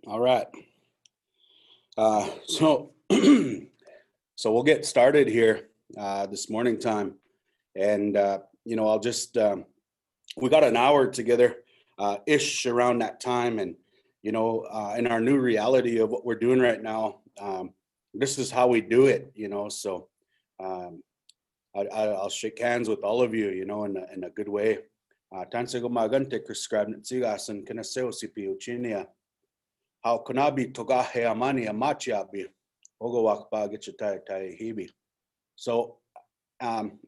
All right. So we'll get started here this morning time. And, I'll just, we got an hour together ish around that time. And, in our new reality of what we're doing right now, this is how we do it, So I'll shake hands with all of you, in a good way. Tanse gumagante Scribe ntsigasan kinaseo sipi uchinia. How kunabi togahe amani amachiabi ogowakpa gichatai hibi. So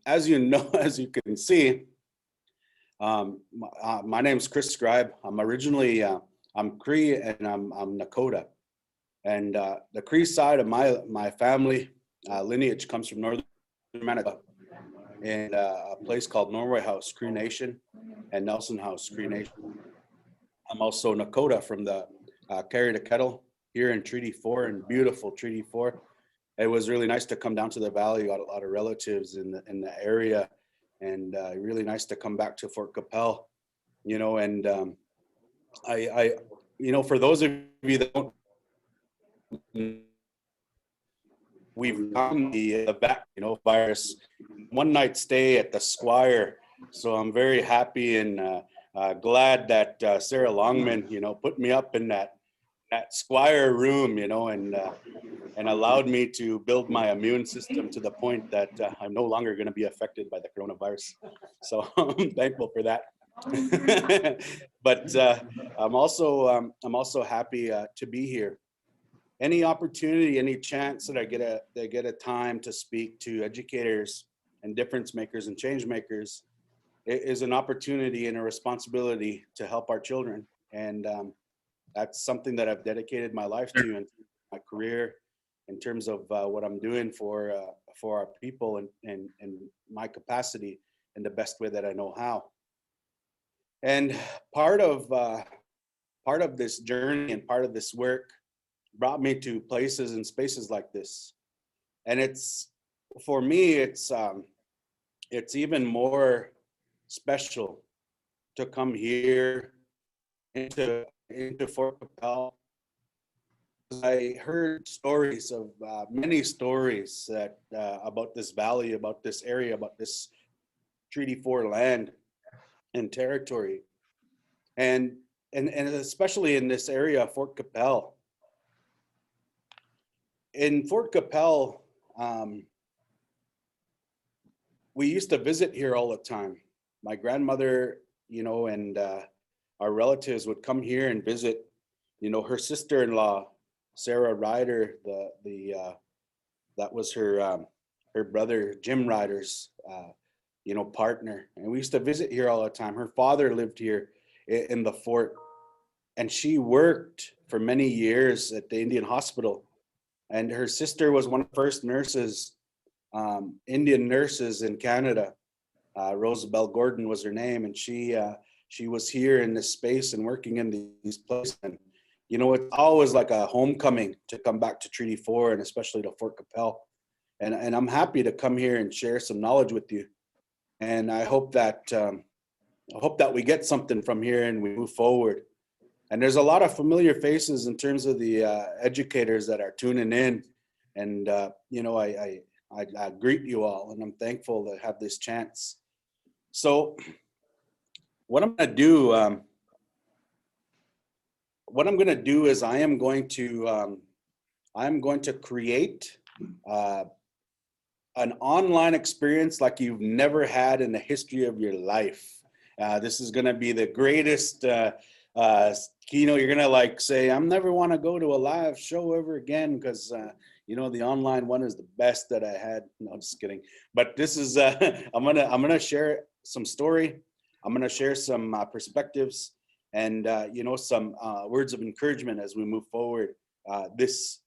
as you know, as you can see, my name's Scribe. I'm originally I'm Cree and I'm Nakota, and the Cree side of my family lineage comes from northern Manitoba, in a place called Norway House Cree Nation and Nelson House Cree Nation. I'm also Nakota from the Carry the Kettle here in Treaty 4, in beautiful Treaty 4. It was really nice to come down to the valley. Got a lot of relatives in the area, and really nice to come back to Fort Qu'Appelle, and I for those of you that don't, we've gotten the back, virus, one night stay at the Squire. So I'm very happy and glad that Sarah Longman, put me up in that Squire room, and allowed me to build my immune system to the point that I'm no longer going to be affected by the coronavirus. So I'm thankful for that. But I'm also happy to be here. Any opportunity, any chance that I get a time to speak to educators and difference makers and change makers, it is an opportunity and a responsibility to help our children. And that's something that I've dedicated my life to and my career in terms of what I'm doing for our people and my capacity in the best way that I know how. And part of this journey and part of this work brought me to places and spaces like this. And for me, it's even more special to come here into Fort Qu'Appelle. I heard stories of many stories that about this valley, about this area, about this Treaty 4 land and territory, and especially in this area, Fort Qu'Appelle. In Fort Qu'Appelle, we used to visit here all the time. My grandmother, and our relatives would come here and visit. Her sister-in-law, Sarah Ryder, that was her brother Jim Ryder's partner, and we used to visit here all the time. Her father lived here in the fort, and she worked for many years at the Indian Hospital. And her sister was one of the first nurses, Indian nurses in Canada. Rosabelle Gordon was her name, and she was here in this space and working in these places. And it's always like a homecoming to come back to Treaty 4 and especially to Fort Qu'Appelle. And I'm happy to come here and share some knowledge with you. And I hope that we get something from here and we move forward. And there's a lot of familiar faces in terms of the educators that are tuning in. And, I greet you all, and I'm thankful to have this chance. So what I'm going to do, is I am going to create an online experience like you've never had in the history of your life. This is going to be the greatest keynote. You're gonna say, I'm never want to go to a live show ever again because the online one is the best that I had. No, I'm just kidding. But this is I'm gonna share some story. I'm gonna share some perspectives and some words of encouragement as we move forward this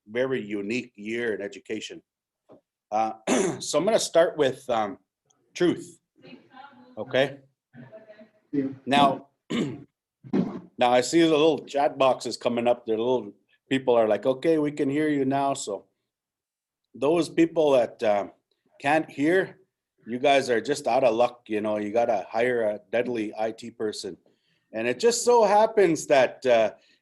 very unique year in education. So I'm gonna start with truth. Okay. Now I see the little chat boxes coming up. The little people are like, okay, we can hear you now. So those people that can't hear, you guys are just out of luck. You got to hire a deadly IT person. And it just so happens that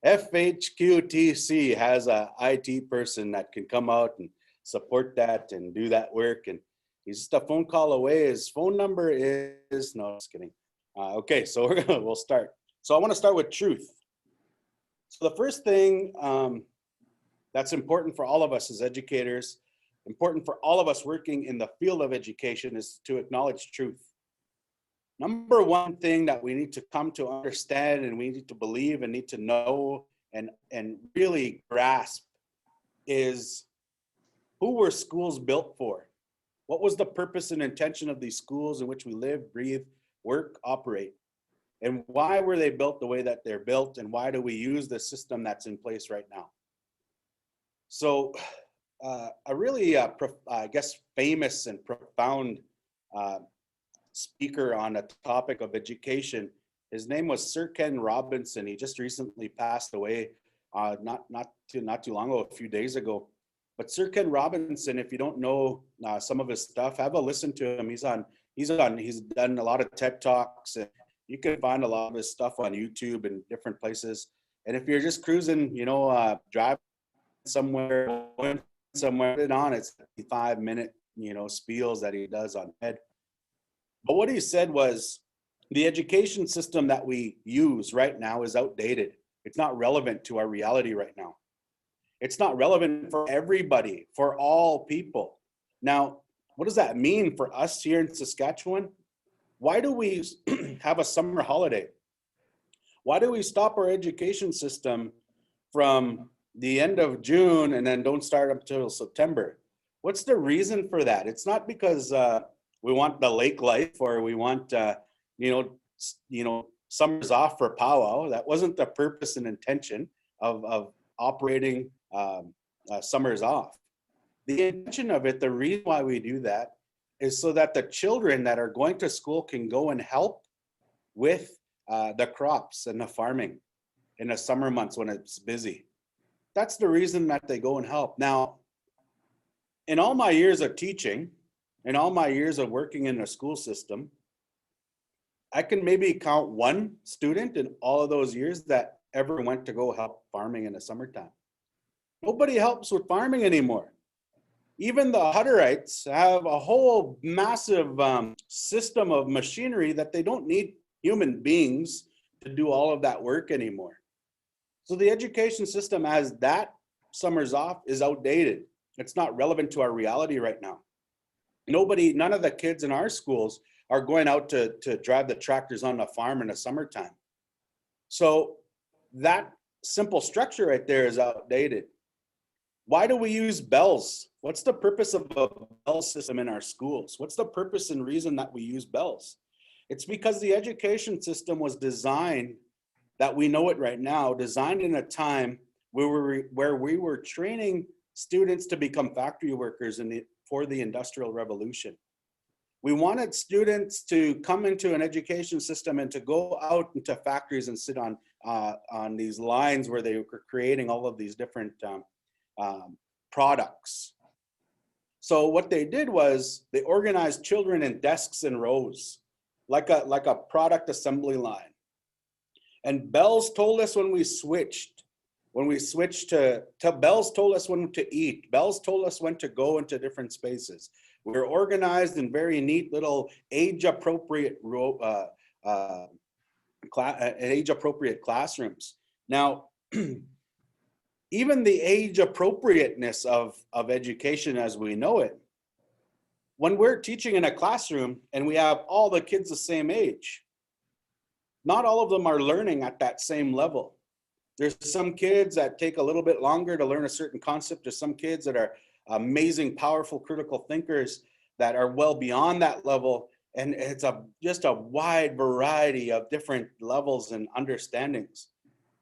FHQTC has a IT person that can come out and support that and do that work. And he's just a phone call away. His phone number is, no, just kidding. Okay, so we'll start. So I want to start with truth. So the first thing that's important for all of us as educators, important for all of us working in the field of education, is to acknowledge truth. Number one thing that we need to come to understand and we need to believe and need to know and really grasp is, who were schools built for? What was the purpose and intention of these schools in which we live, breathe, work, operate? And why were they built the way that they're built? And why do we use the system that's in place right now? So a really, I guess, famous and profound speaker on a topic of education, his name was Sir Ken Robinson. He just recently passed away, not too long ago, a few days ago. But Sir Ken Robinson, if you don't know some of his stuff, have a listen to him. He's done a lot of TED Talks, and you can find a lot of his stuff on YouTube and different places. And if you're just cruising, driving somewhere, going somewhere, it's 5-minute, spiels that he does on TED. But what he said was, the education system that we use right now is outdated. It's not relevant to our reality right now. It's not relevant for everybody, for all people. Now, what does that mean for us here in Saskatchewan? Why do we have a summer holiday? Why do we stop our education system from the end of June and then don't start up till September? What's the reason for that? It's not because we want the lake life, or we want summers off for powwow. That wasn't the purpose and intention of operating summers off. The intention of it, the reason why we do that, is so that the children that are going to school can go and help with the crops and the farming in the summer months when it's busy. That's the reason that they go and help. Now, in all my years of teaching, in all my years of working in a school system, I can maybe count one student in all of those years that ever went to go help farming in the summertime. Nobody helps with farming anymore. Even the Hutterites have a whole massive system of machinery that they don't need human beings to do all of that work anymore. So the education system, as that summers off, is outdated. It's not relevant to our reality right now. None of the kids in our schools are going out to drive the tractors on the farm in the summertime. So that simple structure right there is outdated. Why do we use bells? What's the purpose of a bell system in our schools? What's the purpose and reason that we use bells? It's because the education system was designed, that we know it right now, designed in a time where we were training students to become factory workers for the Industrial Revolution. We wanted students to come into an education system and to go out into factories and sit on these lines where they were creating all of these different products. So what they did was they organized children in desks and rows, like a product assembly line. And bells told us when we switched to bells told us when to eat. Bells told us when to go into different spaces. We were organized in very neat little age-appropriate classrooms. Now, even the age appropriateness of education as we know it, when we're teaching in a classroom and we have all the kids the same age, not all of them are learning at that same level. There's some kids that take a little bit longer to learn a certain concept. There's some kids that are amazing, powerful, critical thinkers that are well beyond that level. And it's just a wide variety of different levels and understandings.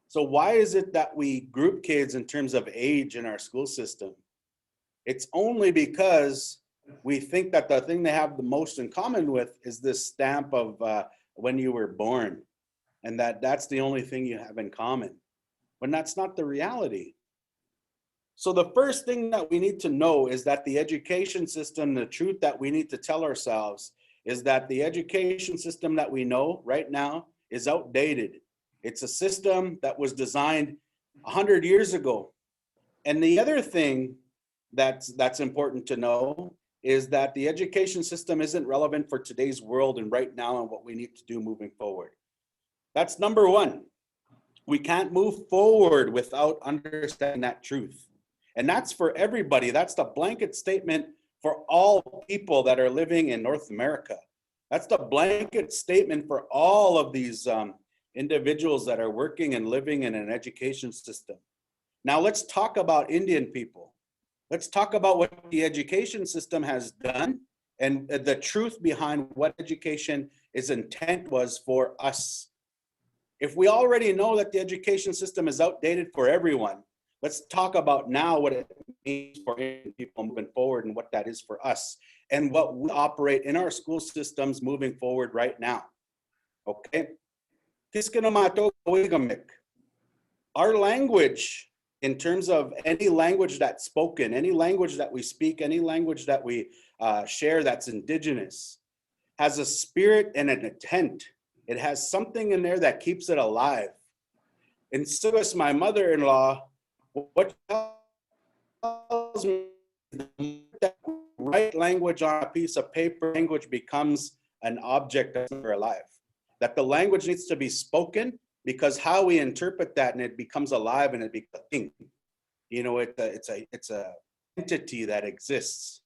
So why is it that we group kids in terms of age in our school system? It's only because we think that the thing they have the most in common with is this stamp of when you were born, and that's the only thing you have in common, when that's not the reality. So the first thing that we need to know is that the education system, the truth that we need to tell ourselves is that the education system that we know right now is outdated. It's a system that was designed 100 years ago. And the other thing that's important to know is that the education system isn't relevant for today's world and right now and what we need to do moving forward. That's number one. We can't move forward without understanding that truth. And that's for everybody. That's the blanket statement for all people that are living in North America. That's the blanket statement for all of these individuals that are working and living in an education system. Now let's talk about Indian people. Let's talk about what the education system has done and the truth behind what education is intent was for us. If we already know that the education system is outdated for everyone, let's talk about now what it means for Indian people moving forward and what that is for us and what we operate in our school systems moving forward right now. Okay? Our language, in terms of any language that's spoken, any language that we speak, any language that we share that's indigenous, has a spirit and an intent. It has something in there that keeps it alive. And so as my mother-in-law, what tells me that write language on a piece of paper, language becomes an object that's never alive. That the language needs to be spoken, because how we interpret that and it becomes alive and it becomes a thing. You know, it's a entity that exists.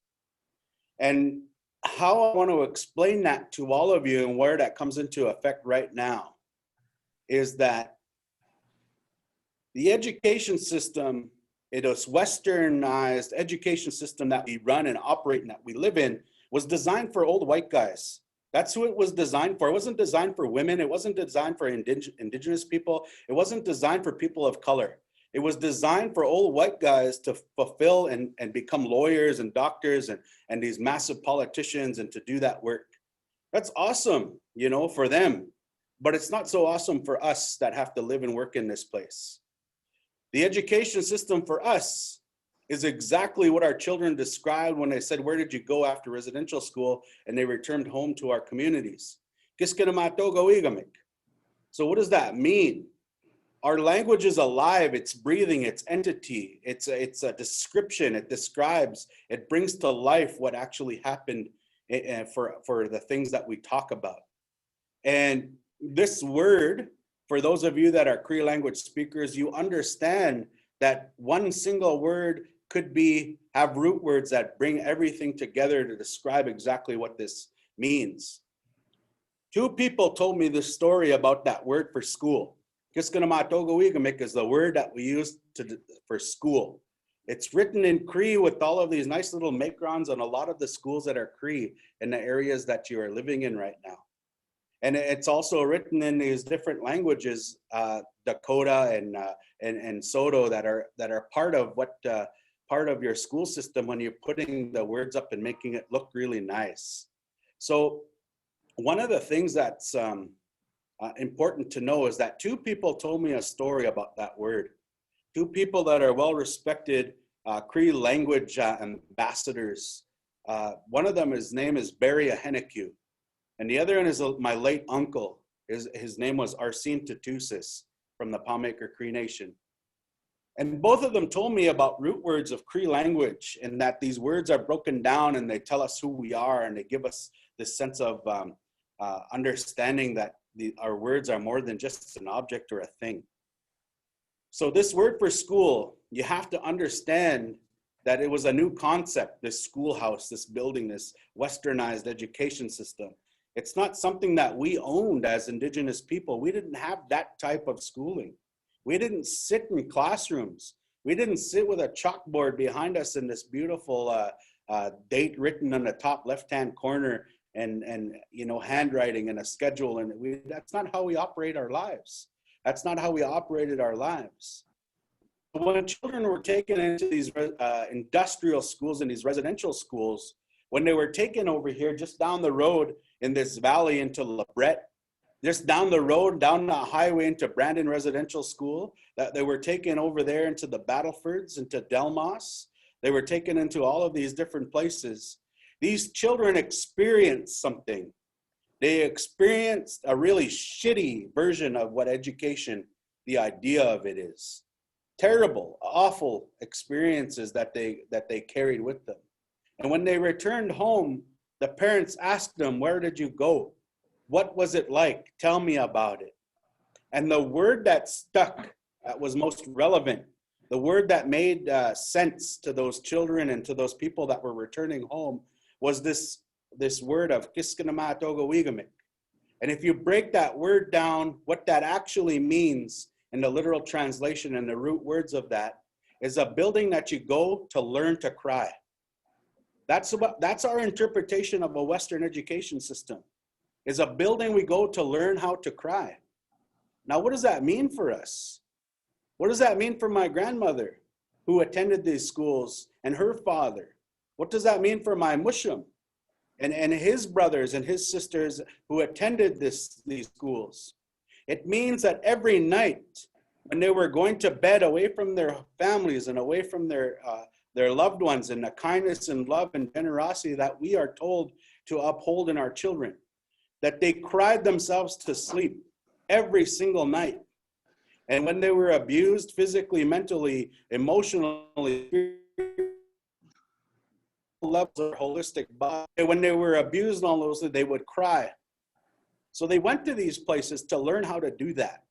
And how I want to explain that to all of you and where that comes into effect right now is that the education system, it is westernized education system that we run and operate and that we live in, was designed for old white guys. That's who it was designed for. It wasn't designed for women. It wasn't designed for indigenous people. It wasn't designed for people of color. It was designed for old white guys to fulfill and become lawyers and doctors and these massive politicians and to do that work. That's awesome, you know, for them. But it's not so awesome for us that have to live and work in this place. The education system for us is exactly what our children described when they said, where did you go after residential school? And they returned home to our communities. So what does that mean? Our language is alive, it's breathing, it's entity, it's a description, it describes, it brings to life what actually happened for the things that we talk about. And this word, for those of you that are Cree language speakers, you understand that one single word could have root words that bring everything together to describe exactly what this means. Two people told me this story about that word for school. Kiskanamatogoigamik is the word that we use for school. It's written in Cree with all of these nice little macrons on a lot of the schools that are Cree in the areas that you are living in right now. And it's also written in these different languages, Dakota and Soto, that are part of part of your school system when you're putting the words up and making it look really nice. So one of the things that's important to know is that two people told me a story about that word. Two people that are well-respected Cree language ambassadors. One of them, his name is Barry Ahenakew. And the other one is my late uncle. His name was Arsene Tutusis from the Palmaker Cree Nation. And both of them told me about root words of Cree language and that these words are broken down and they tell us who we are and they give us this sense of understanding that our words are more than just an object or a thing. So this word for school, you have to understand that it was a new concept, this schoolhouse, this building, this westernized education system. It's not something that we owned as Indigenous people. We didn't have that type of schooling. We didn't sit in classrooms. We didn't sit with a chalkboard behind us in this beautiful date written on the top left-hand corner and you know, handwriting and a schedule. And that's not how we operate our lives. That's not how we operated our lives. When children were taken into these industrial schools and these residential schools, when they were taken over here just down the road in this valley into LeBret, just down the road, down the highway into Brandon Residential School, that they were taken over there into the Battlefords, into Delmas. They were taken into all of these different places. These children experienced something. They experienced a really shitty version of what education, the idea of it is. terrible, awful experiences that they carried with them. And when they returned home, the parents asked them, "Where did you go? What was it like? Tell me about it." And the word that stuck, that was most relevant, the word that made sense to those children and to those people that were returning home was this word of kiskanamatogawigamik. And if you break that word down, what that actually means in the literal translation and the root words of that is a building that you go to learn to cry. That's our interpretation of a Western education system, is a building we go to learn how to cry. Now, what does that mean for us? What does that mean for my grandmother who attended these schools and her father? What does that mean for my mushum and his brothers and his sisters who attended these schools? It means that every night when they were going to bed away from their families and away from their loved ones, and the kindness and love and generosity that we are told to uphold in our children, that they cried themselves to sleep every single night. And when they were abused physically, mentally, emotionally, levels of holistic body, when they were abused on those, they would cry. So they went to these places to learn how to do that.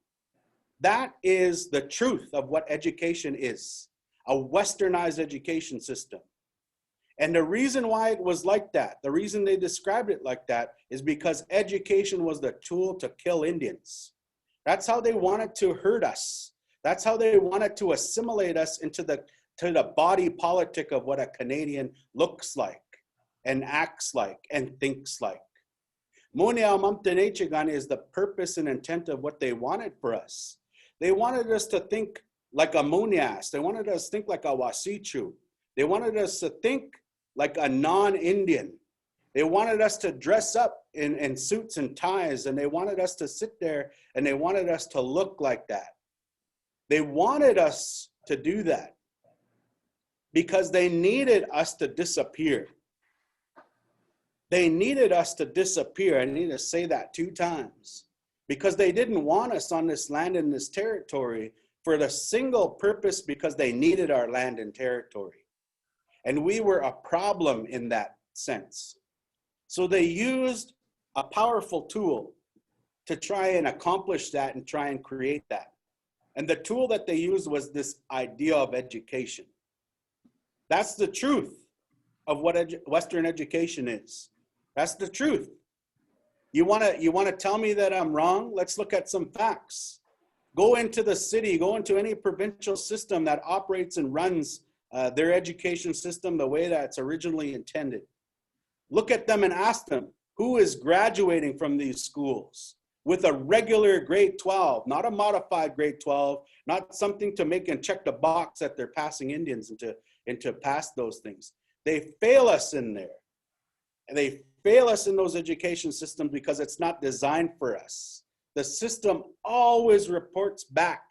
That is the truth of what education is, a westernized education system. And the reason why it was like that, the reason they described it like that, is because education was the tool to kill Indians. That's how they wanted to hurt us. That's how they wanted to assimilate us into the body politic of what a Canadian looks like and acts like and thinks like. Munia Mamtenechigan is the purpose and intent of what they wanted for us. They wanted us to think like a Munias. They wanted us to think like a Wasichu. They wanted us to think like a non-Indian. They wanted us to dress up in suits and ties, and they wanted us to sit there, and they wanted us to look like that. They wanted us to do that because they needed us to disappear. They needed us to disappear. I need to say that 2 times. Because they didn't want us on this land and this territory for the single purpose because they needed our land and territory. And we were a problem in that sense. So they used a powerful tool to try and accomplish that and try and create that. And the tool that they used was this idea of education. That's the truth of what Western education is. That's the truth. You want to tell me that I'm wrong? Let's look at some facts. Go into the city, go into any provincial system that operates and runs their education system the way that it's originally intended. Look at them and ask them, who is graduating from these schools with a regular grade 12, not a modified grade 12, not something to make and check the box that they're passing Indians and to pass those things. They fail us in there. And they fail us in those education systems because it's not designed for us. The system always reports back.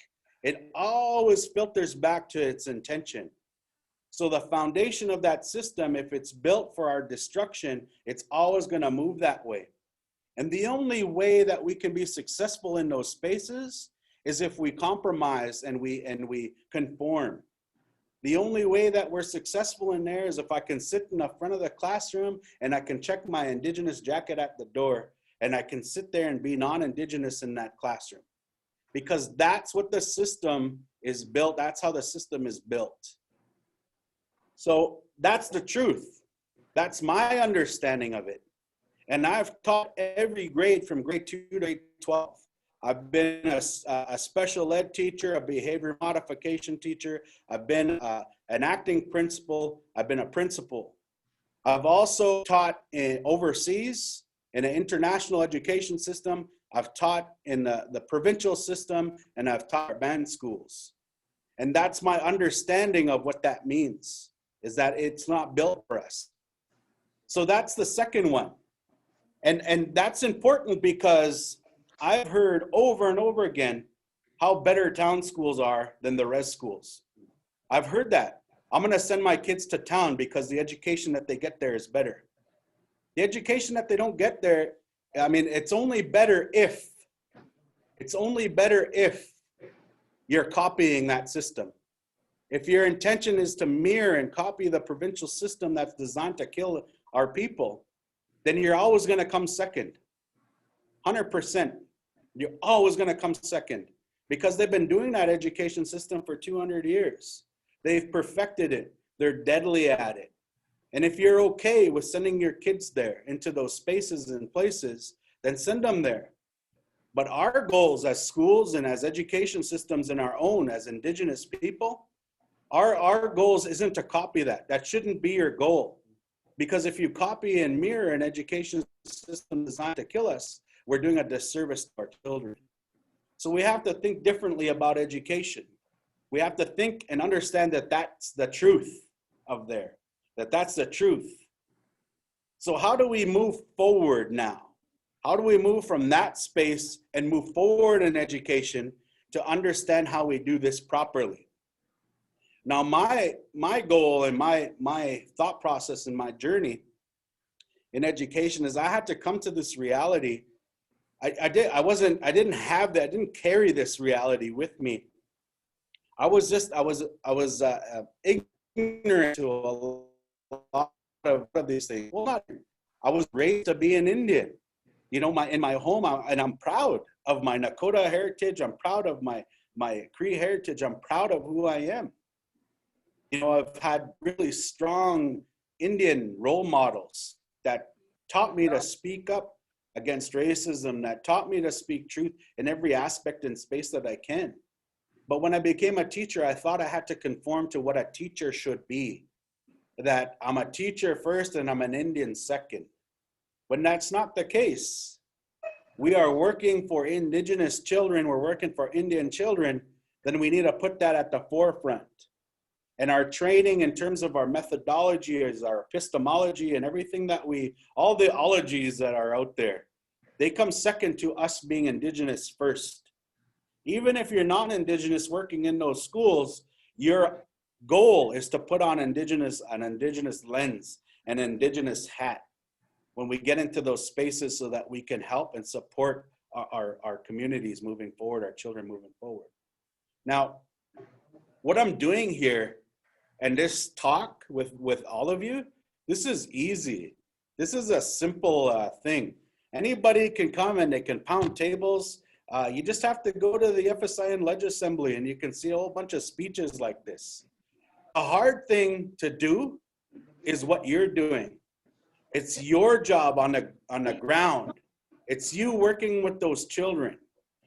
It always filters back to its intention. So the foundation of that system, if it's built for our destruction, it's always going to move that way. And the only way that we can be successful in those spaces is if we compromise and we conform. The only way that we're successful in there is if I can sit in the front of the classroom and I can check my Indigenous jacket at the door and I can sit there and be non-Indigenous in that classroom. Because that's what the system is built. That's how the system is built. So that's the truth. That's my understanding of it. And I've taught every grade from grade 2 to grade 12. I've been a special ed teacher, a behavior modification teacher. I've been an acting principal. I've been a principal. I've also taught overseas in an international education system. I've taught in the provincial system, and I've taught at band schools. And that's my understanding of what that means, is that it's not built for us. So that's the second one. And that's important because I've heard over and over again how better town schools are than the res schools. I've heard that. I'm going to send my kids to town because the education that they get there is better. The education that they don't get there, I mean, it's only better if you're copying that system. If your intention is to mirror and copy the provincial system that's designed to kill our people, then you're always going to come second. 100%. You're always going to come second because they've been doing that education system for 200 years. They've perfected it. They're deadly at it. And if you're okay with sending your kids there into those spaces and places, then send them there. But our goals as schools and as education systems in our own, as Indigenous people, our goals isn't to copy that. That shouldn't be your goal. Because if you copy and mirror an education system designed to kill us, we're doing a disservice to our children. So we have to think differently about education. We have to think and understand that that's the truth of there, that that's the truth. So how do we move forward now? How do we move from that space and move forward in education to understand how we do this properly? Now, my goal and my thought process and my journey in education is I had to come to this reality. I didn't carry this reality with me. I was ignorant to a lot of these things. Well, I was raised to be an Indian, you know, in my home, and I'm proud of my Nakota heritage. I'm proud of my Cree heritage. I'm proud of who I am. You know, I've had really strong Indian role models that taught me to speak up against racism, that taught me to speak truth in every aspect and space that I can. But when I became a teacher, I thought I had to conform to what a teacher should be, that I'm a teacher first and I'm an Indian second. When that's not the case, we are working for Indigenous children, we're working for Indian children, then we need to put that at the forefront. And our training in terms of our methodology is our epistemology and everything that all the ologies that are out there, they come second to us being Indigenous first. Even if you're not Indigenous working in those schools, your goal is to put on an Indigenous lens, an Indigenous hat when we get into those spaces so that we can help and support our communities moving forward, our children moving forward. Now, what I'm doing here and this talk with all of you, this is easy. This is a simple thing. Anybody can come and they can pound tables. You just have to go to the FSIN Ledge Assembly and you can see a whole bunch of speeches like this. A hard thing to do is what you're doing. It's your job on the ground. It's you working with those children.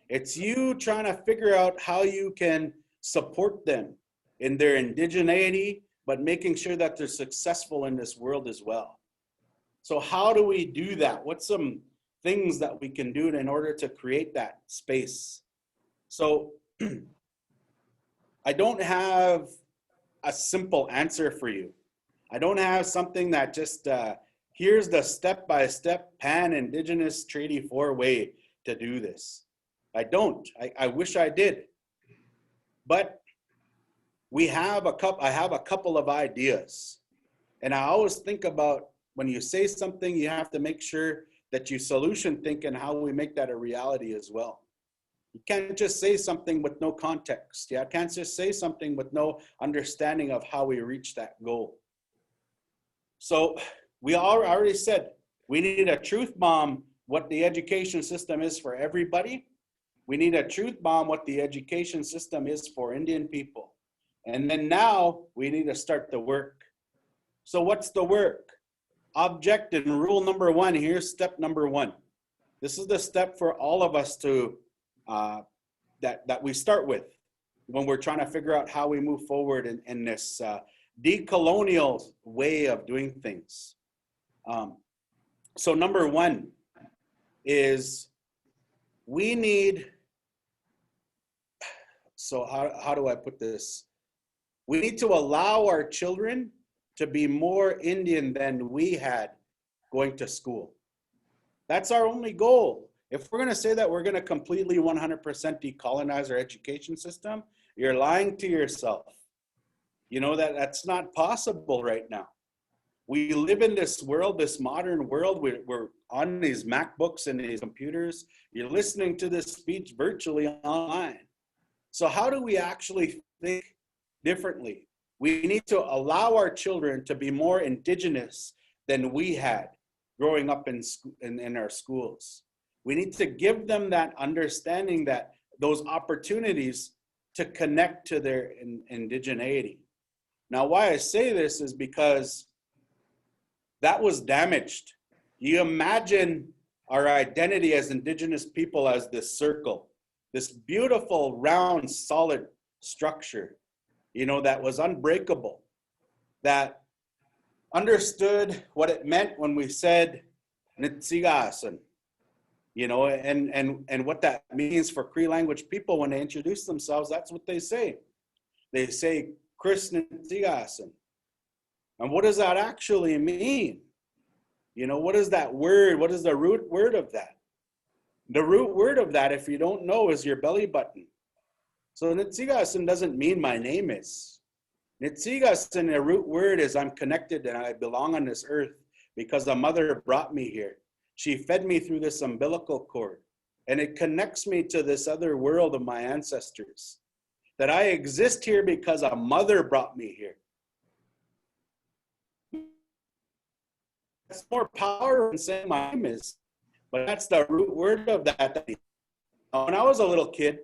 It's you trying to figure out how you can support them in their indigeneity, but making sure that they're successful in this world as well. So how do we do that? What's some things that we can do in order to create that space? So I don't have a simple answer for you. I don't have something that just, here's the step-by-step pan-Indigenous Treaty 4 way to do this. I don't. I wish I did. But I have a couple of ideas. And I always think about when you say something, you have to make sure that you solution think and how we make that a reality as well. You can't just say something with no context. Yeah, I can't just say something with no understanding of how we reach that goal. So we already said we need a truth bomb what the education system is for everybody. We need a truth bomb what the education system is for Indian people. And then now we need to start the work. So what's the work? Object and rule number one. Here's step number one. This is the step for all of us to that we start with when we're trying to figure out how we move forward in this decolonial way of doing things. So number one is we need, so how do I put this? We need to allow our children to be more Indian than we had going to school. That's our only goal. If we're going to say that we're going to completely 100% decolonize our education system, you're lying to yourself. You know that's not possible right now. We live in this world, this modern world. We're on these MacBooks and these computers. You're listening to this speech virtually online. So how do we actually think differently. We need to allow our children to be more indigenous than we had growing up in our schools. We need to give them that understanding, that those opportunities to connect to their indigeneity. Now, why I say this is because that was damaged. You imagine our identity as indigenous people as this circle, this beautiful, round, solid structure, you know, that was unbreakable, that understood what it meant when we said Nitsigasan, you know, and what that means for Cree language people when they introduce themselves. That's what they say. They say Chris Nitsigasan. And what does that actually mean? You know, what is that word? What is the root word of that? The root word of that, if you don't know, is your belly button. So Nitsigasan doesn't mean my name is. Nitsigasan, the root word is I'm connected and I belong on this earth because a mother brought me here. She fed me through this umbilical cord, and it connects me to this other world of my ancestors. That I exist here because a mother brought me here. That's more power than saying my name is, but that's the root word of that. When I was a little kid,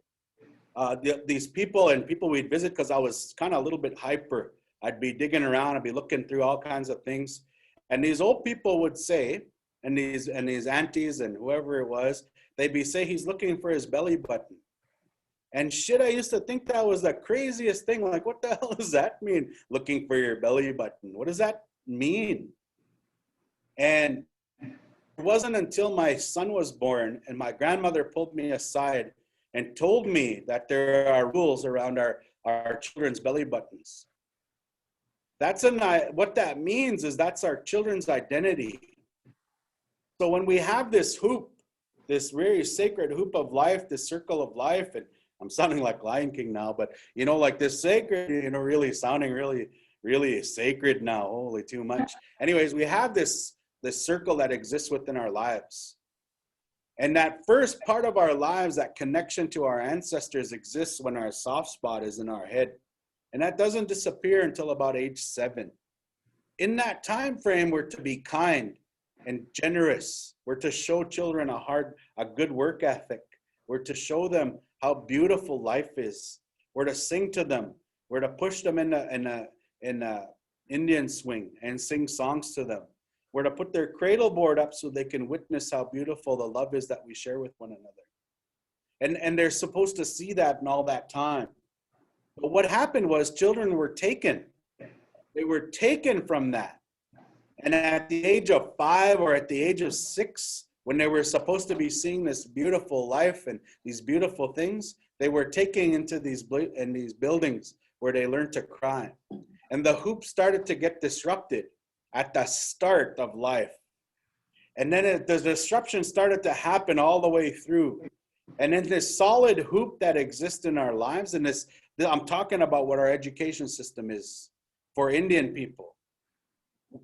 these people we'd visit, because I was kind of a little bit hyper. I'd be digging around, I'd be looking through all kinds of things. And these old people would say, and these aunties and whoever it was, they'd be say he's looking for his belly button. And shit, I used to think that was the craziest thing. Like, what the hell does that mean? Looking for your belly button. What does that mean? And it wasn't until my son was born and my grandmother pulled me aside and told me that there are rules around our children's belly buttons. What that means is that's our children's identity. So when we have this hoop, this very sacred hoop of life, this circle of life, and I'm sounding like Lion King now, but you know, like this sacred, you know, really sounding really sacred now, holy too much. Anyways, we have this circle that exists within our lives. And that first part of our lives, that connection to our ancestors, exists when our soft spot is in our head. And that doesn't disappear until about age 7. In that time frame, we're to be kind and generous. We're to show children a good work ethic. We're to show them how beautiful life is. We're to sing to them. We're to push them in a Indian swing and sing songs to them. We're to put their cradle board up so they can witness how beautiful the love is that we share with one another. And they're supposed to see that in all that time. But what happened was children were taken. They were taken from that. And at the age of 5 or at the age of 6, when they were supposed to be seeing this beautiful life and these beautiful things, they were taken into these buildings where they learned to cry. And the hoop started to get disrupted at the start of life. And then the disruption started to happen all the way through. And in this solid hoop that exists in our lives, and I'm talking about what our education system is for Indian people,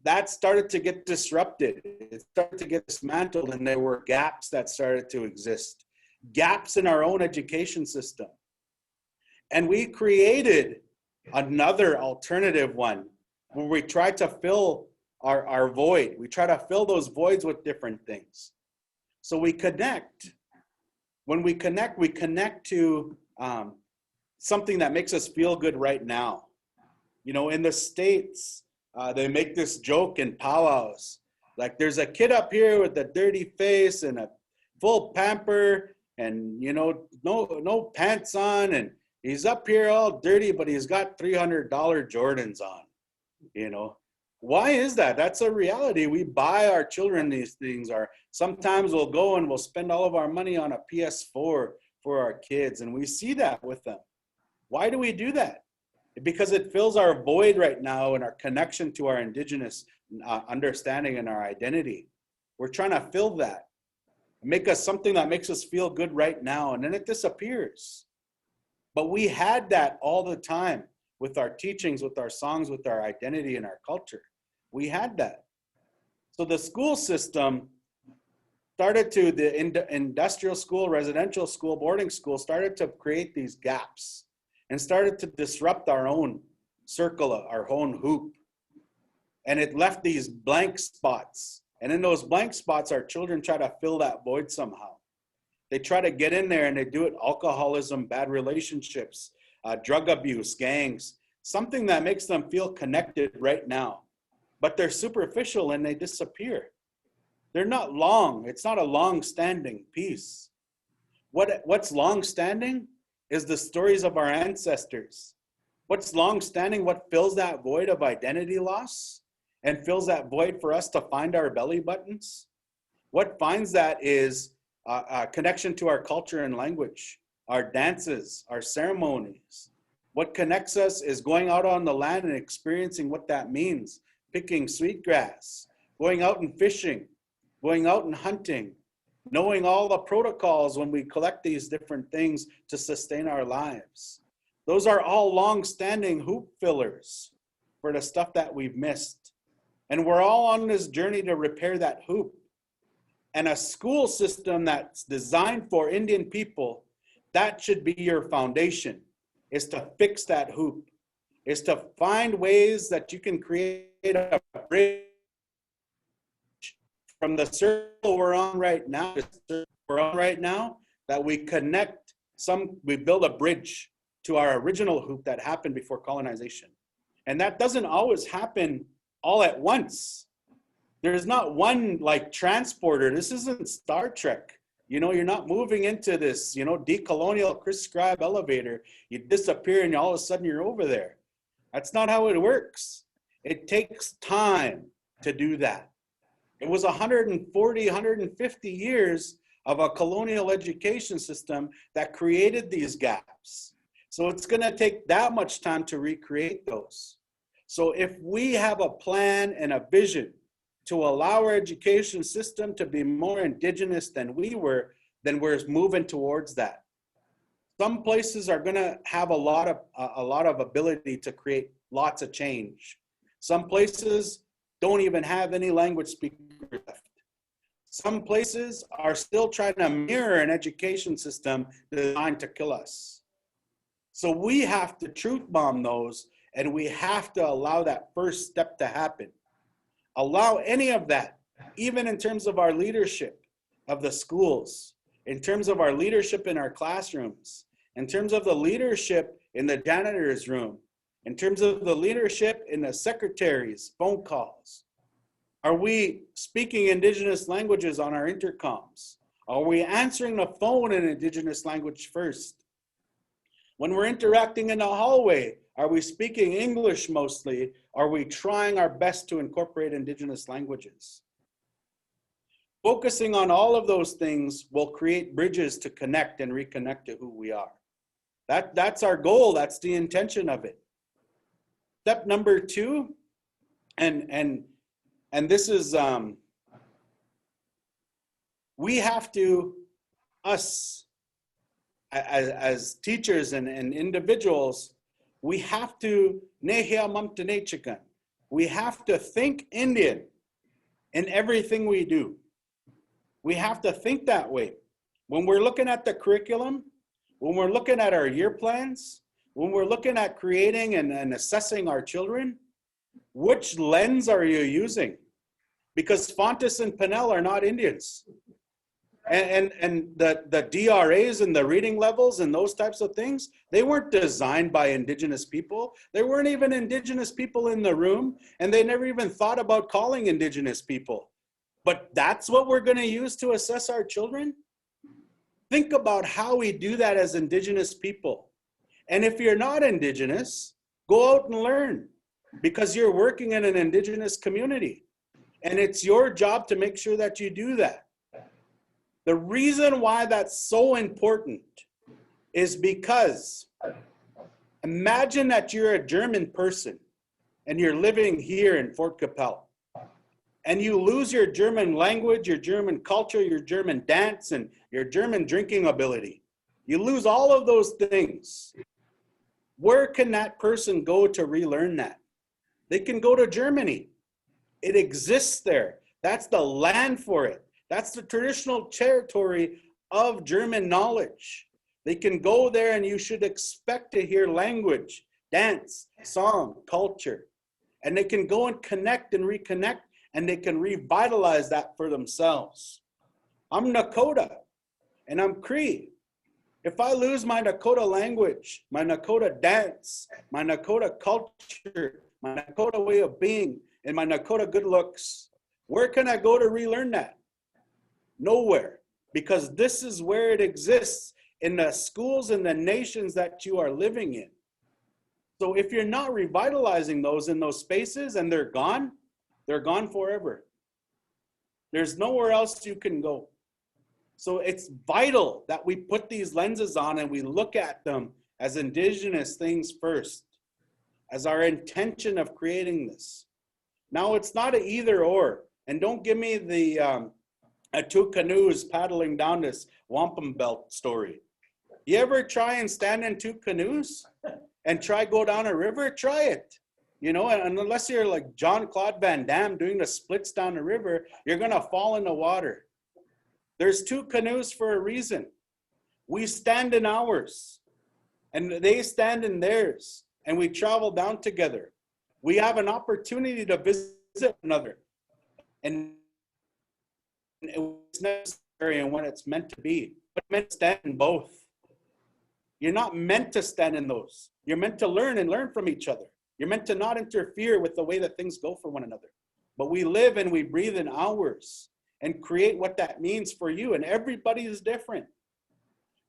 that started to get disrupted. It started to get dismantled, and there were gaps that started to exist. Gaps in our own education system. And we created another alternative one where we tried to fill our void. We try to fill those voids with different things. So we connect. When we connect to something that makes us feel good right now. You know, in the States, they make this joke in powwows. Like, there's a kid up here with a dirty face and a full pamper and, you know, no pants on, and he's up here all dirty, but he's got $300 Jordans on, you know. Why is that? That's a reality. We buy our children these things, or sometimes we'll go and we'll spend all of our money on a PS4 for our kids, and we see that with them. Why do we do that? Because it fills our void right now in our connection to our indigenous understanding and our identity. We're trying to fill that, make us something that makes us feel good right now, and then it disappears. But we had that all the time with our teachings, with our songs, with our identity and our culture. We had that. So the school system started to, the industrial school, residential school, boarding school, started to create these gaps. and started to disrupt our own circle, our own hoop. And it left these blank spots. And in those blank spots, our children try to fill that void somehow. They try to get in there and they do it: alcoholism, bad relationships, drug abuse, gangs, something that makes them feel connected right now. But they're superficial and they disappear. They're not long. It's not a long-standing piece. What's long-standing is the stories of our ancestors. What's long-standing, what fills that void of identity loss and fills that void for us to find our belly buttons? What finds that is a connection to our culture and language, our dances, our ceremonies. What connects us is going out on the land and experiencing what that means, picking sweetgrass, going out and fishing, going out and hunting, knowing all the protocols when we collect these different things to sustain our lives. Those are all long-standing hoop fillers for the stuff that we've missed. And we're all on this journey to repair that hoop. And a school system that's designed for Indian people, that should be your foundation, is to fix that hoop, is to find ways that you can create a bridge from the circle we're on right now, that we connect we build a bridge to our original hoop that happened before colonization. And that doesn't always happen all at once. There's not one like transporter. This isn't Star Trek. You're not moving into this, decolonial Chris Scribe elevator. You disappear and all of a sudden you're over there. That's not how it works. It takes time to do that. It was 140, 150 years of a colonial education system that created these gaps. So it's going to take that much time to recreate those. So if we have a plan and a vision to allow our education system to be more indigenous than we were, then we're moving towards that. Some places are going to have a lot of ability to create lots of change. Some places don't even have any language speakers left. Some places are still trying to mirror an education system designed to kill us. So we have to truth bomb those, and we have to allow that first step to happen. Allow any of that, even in terms of our leadership of the schools, in terms of our leadership in our classrooms, in terms of the leadership in the janitor's room, in terms of the leadership in the secretaries' phone calls. Are we speaking Indigenous languages on our intercoms? Are we answering the phone in Indigenous language first? When we're interacting in the hallway, are we speaking English mostly? Are we trying our best to incorporate Indigenous languages? Focusing on all of those things will create bridges to connect and reconnect to who we are. That's our goal. That's the intention of it. Step number 2, and this is, we have to, us as teachers and individuals, we have to, we have to think Indian in everything we do. We have to think that way. When we're looking at the curriculum, when we're looking at our year plans, when we're looking at creating and assessing our children, which lens are you using? Because Fontes and Pinnell are not Indians. And the DRAs and the reading levels and those types of things, they weren't designed by Indigenous people. There weren't even Indigenous people in the room, and they never even thought about calling Indigenous people. But that's what we're going to use to assess our children? Think about how we do that as Indigenous people. And if you're not Indigenous, go out and learn, because you're working in an Indigenous community. And it's your job to make sure that you do that. The reason why that's so important is because imagine that you're a German person and you're living here in Fort Qu'Appelle, and you lose your German language, your German culture, your German dance, and your German drinking ability. You lose all of those things. Where can that person go to relearn that? They can go to Germany. It exists there. That's the land for it. That's the traditional territory of German knowledge. They can go there and you should expect to hear language, dance, song, culture. And they can go and connect and reconnect, and they can revitalize that for themselves. I'm Nakota and I'm Cree. If I lose my Nakota language, my Nakota dance, my Nakota culture, my Nakota way of being, and my Nakota good looks, where can I go to relearn that? Nowhere, because this is where it exists in the schools and the nations that you are living in. So if you're not revitalizing those in those spaces and they're gone forever. There's nowhere else you can go. So it's vital that we put these lenses on and we look at them as indigenous things first, as our intention of creating this. Now it's not an either or, and don't give me the two canoes paddling down this wampum belt story. You ever try and stand in two canoes and try go down a river? Try it. You know, and unless you're like Jean-Claude Van Damme doing the splits down the river, you're gonna fall in the water. There's two canoes for a reason. We stand in ours and they stand in theirs, and we travel down together. We have an opportunity to visit another, and it's necessary and when it's meant to be. But meant to stand in both. You're not meant to stand in those. You're meant to learn and learn from each other. You're meant to not interfere with the way that things go for one another. But we live and we breathe in ours and create what that means for you. And everybody is different.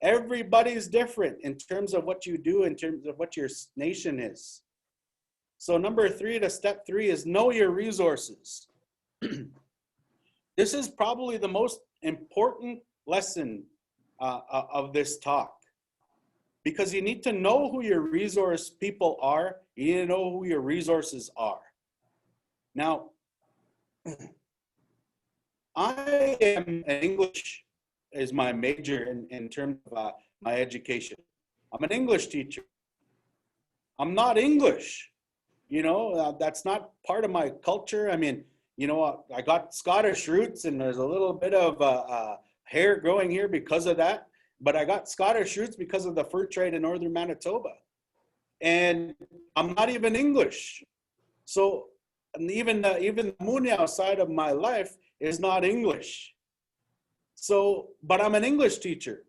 Everybody's different in terms of what you do, in terms of what your nation is. So number 3 to step 3 is know your resources. This is probably the most important lesson of this talk, because you need to know who your resource people are. You need to know who your resources are. Now, I am English is my major in terms of my education. I'm an English teacher. I'm not English. You know, that's not part of my culture. I mean, you know, I got Scottish roots and there's a little bit of hair growing here because of that. But I got Scottish roots because of the fur trade in northern Manitoba. And I'm not even English. So even the Munya side of my life is not English. So, but I'm an English teacher.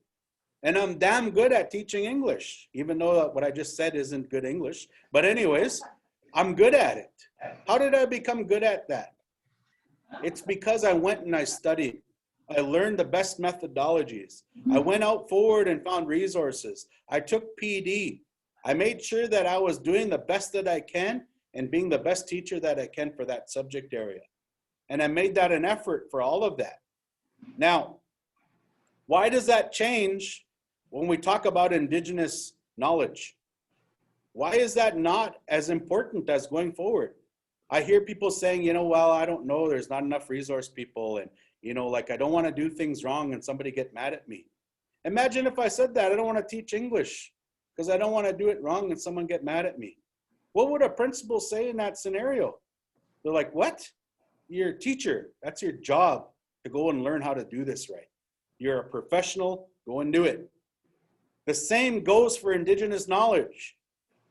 And I'm damn good at teaching English, even though what I just said isn't good English. But anyways, I'm good at it. How did I become good at that? It's because I went and I studied. I learned the best methodologies. I went out forward and found resources. I took PD. I made sure that I was doing the best that I can and being the best teacher that I can for that subject area. And I made that an effort for all of that. Now, why does that change when we talk about indigenous knowledge? Why is that not as important as going forward? I hear people saying, you know, well, I don't know, there's not enough resource people, and you know, like I don't want to do things wrong and somebody get mad at me. Imagine if I said that, I don't want to teach English because I don't want to do it wrong and someone get mad at me. What would a principal say in that scenario? They're like, what? You're a teacher. That's your job, to go and learn how to do this right. You're a professional, go and do it. The same goes for indigenous knowledge.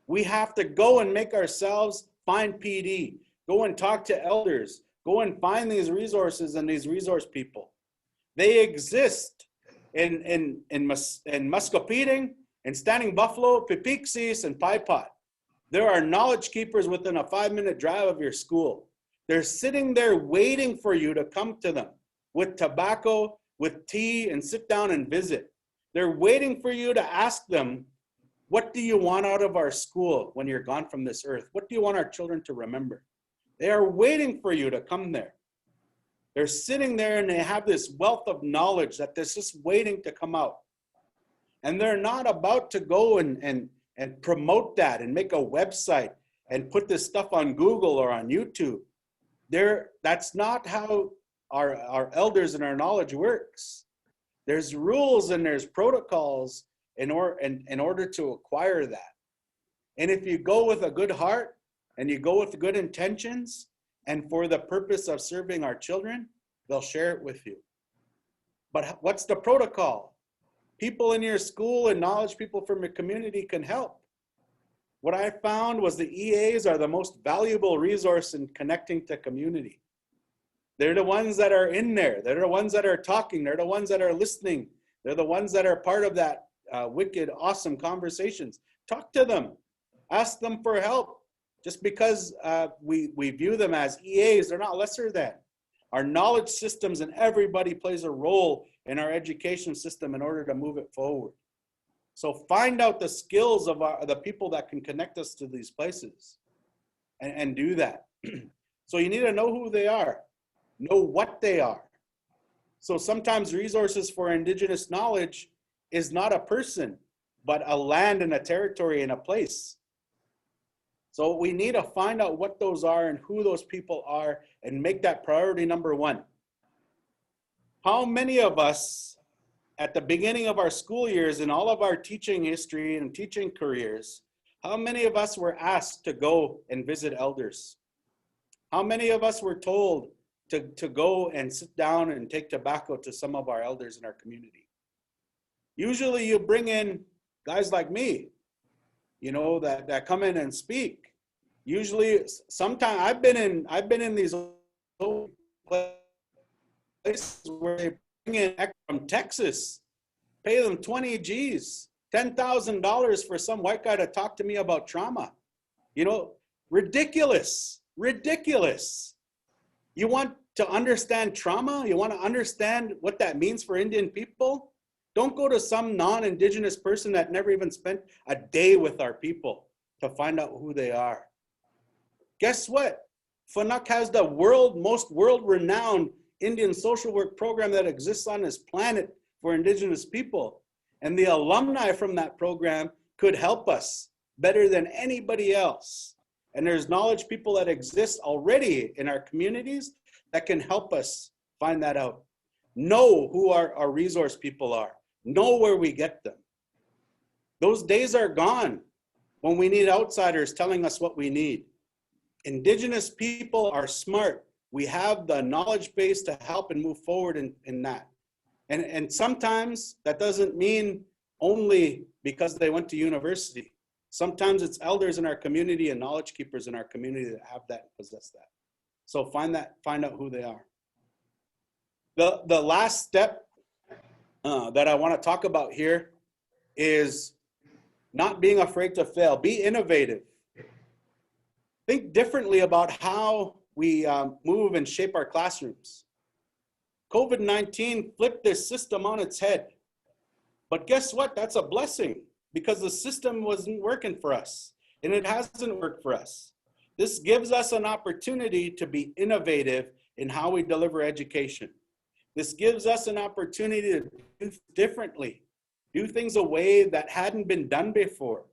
We have to go and make ourselves find PD, go and talk to elders, go and find these resources and these resource people. They exist in Muscopeding, in Standing Buffalo, Pipixis, and Paipot. There are knowledge keepers within a 5-minute drive of your school. They're sitting there waiting for you to come to them with tobacco, with tea, and sit down and visit. They're waiting for you to ask them, what do you want out of our school when you're gone from this earth? What do you want our children to remember? They are waiting for you to come there. They're sitting there and they have this wealth of knowledge that is just waiting to come out. And they're not about to go and promote that and make a website and put this stuff on Google or on YouTube. That's not how our elders and our knowledge works. There's rules and there's protocols in order to acquire that. And if you go with a good heart and you go with good intentions and for the purpose of serving our children, they'll share it with you. But what's the protocol? people in your school and knowledge people from your community can help. What I found was the EAs are the most valuable resource in connecting to community. They're the ones that are in there. They're the ones that are talking. They're the ones that are listening. They're the ones that are part of that wicked, awesome conversations. Talk to them. Ask them for help. Just because we view them as EAs, they're not lesser than. Our knowledge systems and everybody plays a role in our education system in order to move it forward. So find out the skills of the people that can connect us to these places and do that. So you need to know who they are, know what they are. So sometimes resources for Indigenous knowledge is not a person, but a land and a territory and a place. So we need to find out what those are and who those people are and make that priority number one. How many of us at the beginning of our school years in all of our teaching history and teaching careers, how many of us were asked to go and visit elders? How many of us were told to go and sit down and take tobacco to some of our elders in our community? Usually you bring in guys like me, you know, that come in and speak. Usually, sometimes I've been in these places where they bring in from Texas, pay them 20 G's, $10,000 for some white guy to talk to me about trauma. You know, ridiculous, ridiculous. You want to understand trauma? You want to understand what that means for Indian people? Don't go to some non-Indigenous person that never even spent a day with our people to find out who they are. Guess what? FNUC has the most world-renowned Indian social work program that exists on this planet for Indigenous people. And the alumni from that program could help us better than anybody else. And there's knowledge people that exist already in our communities that can help us find that out. Know who our resource people are. Know where we get them. Those days are gone when we need outsiders telling us what we need. Indigenous people are smart. We have the knowledge base to help and move forward in that. And sometimes that doesn't mean only because they went to university. Sometimes it's elders in our community and knowledge keepers in our community that have that and possess that. So find out who they are. The last step that I want to talk about here is not being afraid to fail. Be innovative. Think differently about how we move and shape our classrooms. COVID-19 flipped this system on its head. But guess what? That's a blessing because the system wasn't working for us and it hasn't worked for us. This gives us an opportunity to be innovative in how we deliver education. This gives us an opportunity to do differently, do things a way that hadn't been done before.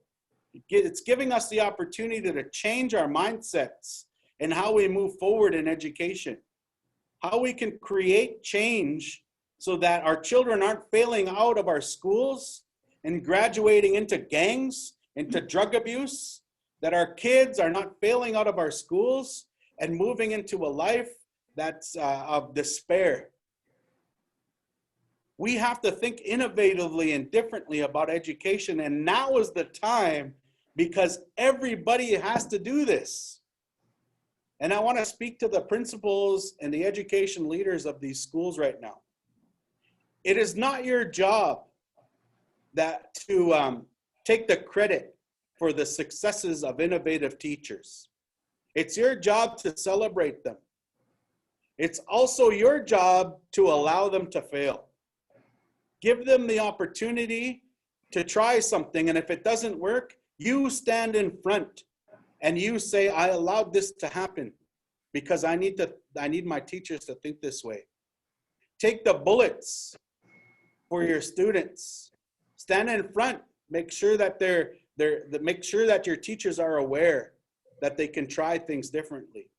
It's giving us the opportunity to change our mindsets and how we move forward in education. How we can create change so that our children aren't failing out of our schools and graduating into gangs, into drug abuse, that our kids are not failing out of our schools and moving into a life that's of despair. We have to think innovatively and differently about education, and now is the time because everybody has to do this. And I want to speak to the principals and the education leaders of these schools right now. It is not your job to take the credit for the successes of innovative teachers. It's your job to celebrate them. It's also your job to allow them to fail. Give them the opportunity to try something, and if it doesn't work, you stand in front and you say, I allowed this to happen because I need my teachers to think this way. Take the bullets for your students. Stand in front. Make sure that make sure that your teachers are aware that they can try things differently.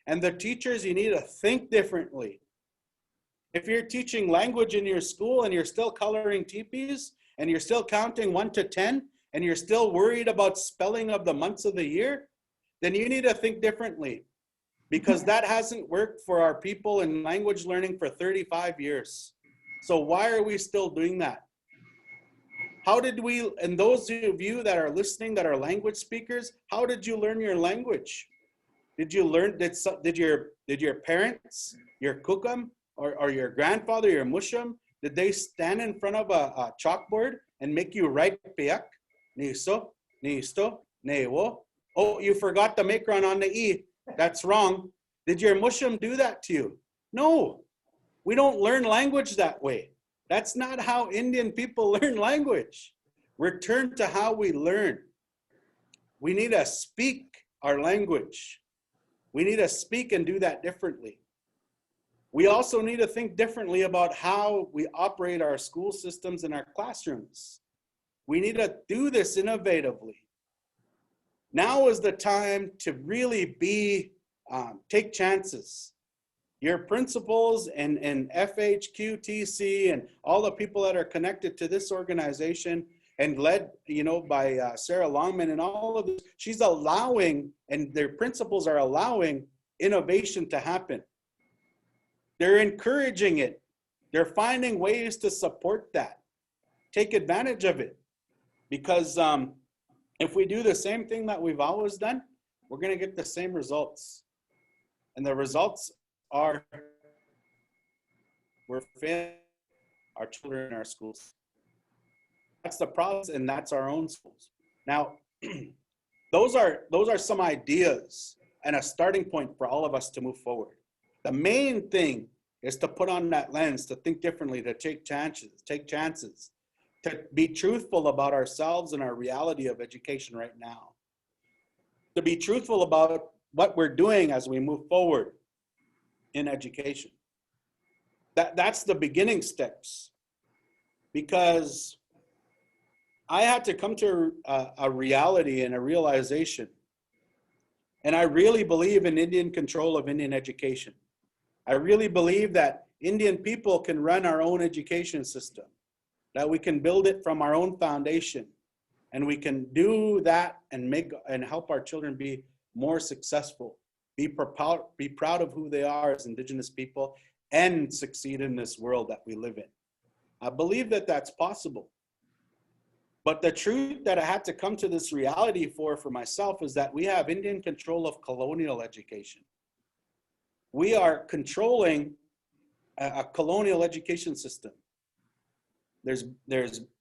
And the teachers, you need to think differently. If you're teaching language in your school and you're still coloring teepees and you're still counting 1 to 10 and you're still worried about spelling of the months of the year, then you need to think differently because that hasn't worked for our people in language learning for 35 years. So why are we still doing that? How did we, and those of you that are listening that are language speakers, how did you learn your language? Did you learn, did your parents, your kukam, or your grandfather, your musham, did they stand in front of a chalkboard and make you write piyak? Nisto, nisto, newo. Oh, you forgot the mikron on the E. That's wrong. Did your musham do that to you? No, we don't learn language that way. That's not how Indian people learn language. Return to how we learn. We need to speak our language. We need to speak and do that differently. We also need to think differently about how we operate our school systems and our classrooms. We need to do this innovatively. Now is the time to really take chances. Your principals and FHQTC and all the people that are connected to this organization and led, by Sarah Longman and all of this, she's allowing, and their principals are allowing innovation to happen. They're encouraging it. They're finding ways to support that. Take advantage of it. Because if we do the same thing that we've always done, we're going to get the same results. And the results are we're failing our children in our schools. That's the problem, and that's our own schools. Now, those are some ideas and a starting point for all of us to move forward. The main thing is to put on that lens, to think differently, to take chances, to be truthful about ourselves and our reality of education right now. To be truthful about what we're doing as we move forward in education. That's the beginning steps. Because I had to come to a reality and a realization. And I really believe in Indian control of Indian education. I really believe that Indian people can run our own education system, that we can build it from our own foundation, and we can do that and help our children be more successful, be proud of who they are as Indigenous people, and succeed in this world that we live in. I believe that that's possible. But the truth that I had to come to this reality for myself is that we have Indian control of colonial education. We are controlling a colonial education system. There's